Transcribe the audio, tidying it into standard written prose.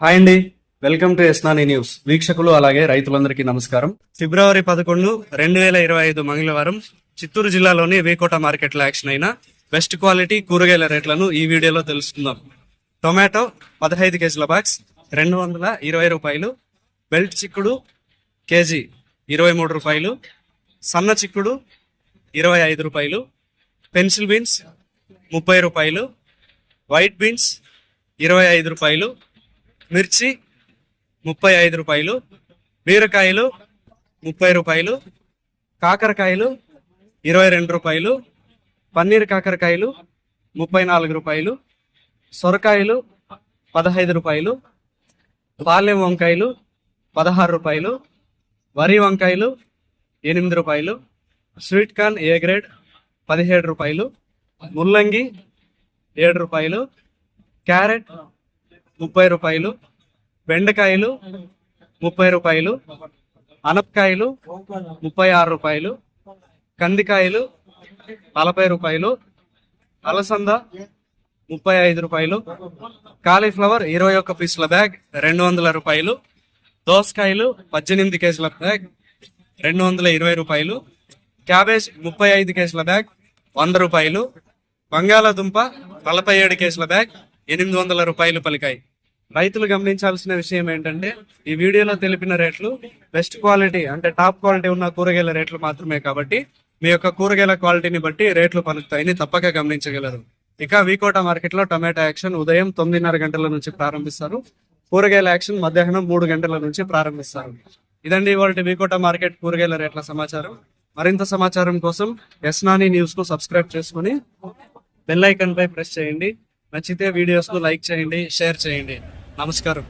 Hi అండి, welcome to ఎస్నాని news. వీక్షకులు అలాగే రైతులందరికీ నమస్కారం. ఫిబ్రవరి 11, 2025 మంగళవారం చిత్తూరు జిల్లాలోని వేకోట మార్కెట్లో యాక్షన్ అయిన బెస్ట్ క్వాలిటీ కూరగాయల రేట్లను ఈ వీడియోలో తెలుసుకుందాం. టొమాటో 15 కేజీల బాక్స్ 220 రూపాయలు. బెల్ట్ చిక్కుడు కేజీ 23 రూపాయలు. సన్న చిక్కుడు 25 రూపాయలు. పెన్సిల్ బీన్స్ 30 రూపాయలు. వైట్ బీన్స్ 25 రూపాయలు. మిర్చి 35 రూపాయలు. బీరకాయలు 30 రూపాయలు. కాకరకాయలు 22 రూపాయలు. పన్నీర్ కాకరకాయలు 34 రూపాయలు. సొరకాయలు 15 రూపాయలు. పాలెం వంకాయలు 16 రూపాయలు. వరి వంకాయలు 8 రూపాయలు. స్వీట్ కార్న్ ఏ గ్రేడ్ 17 రూపాయలు. ముల్లంగి 7 రూపాయలు. క్యారెట్ 30 రూపాయలు. బెండకాయలు 30 రూపాయలు. అనపకాయలు 36 రూపాయలు. కందికాయలు 40 రూపాయలు. అలసంద 35 రూపాయలు. కాలీఫ్లవర్ 21 పీసుల బ్యాగ్ 200 రూపాయలు. దోసకాయలు 18 కేజీల బ్యాగ్ 220 రూపాయలు. క్యాబేజ్ 35 కేజీల బ్యాగ్ 100 రూపాయలు. బంగాళాదుంప 47 కేజీల బ్యాగ్ 800 రూపాయలు పలికాయి. రైతులు గమనించాల్సిన విషయం ఏంటంటే, ఈ వీడియోలో తెలిపిన రేట్లు బెస్ట్ క్వాలిటీ అంటే టాప్ క్వాలిటీ ఉన్న కూరగాయల రేట్లు మాత్రమే కాబట్టి మీ యొక్క కూరగాయల క్వాలిటీని బట్టి రేట్లు పలుకుతాయని తప్పక గమనించగలరు. ఇక వీకోట మార్కెట్ లో టమాటా యాక్షన్ ఉదయం 9:30 గంటల నుంచి ప్రారంభిస్తారు. కూరగాయల యాక్షన్ మధ్యాహ్నం 3 గంటల నుంచి ప్రారంభిస్తారు. ఇదండి ఇవాళ వీకోట మార్కెట్ కూరగాయల రేట్ల సమాచారం. మరింత సమాచారం కోసం ఎస్నాని న్యూస్ కు సబ్స్క్రైబ్ చేసుకుని బెల్ ఐకాన్ పై ప్రెస్ చేయండి. నచ్చితే వీడియోస్ ను లైక్ చేయండి, షేర్ చేయండి. నమస్కారం.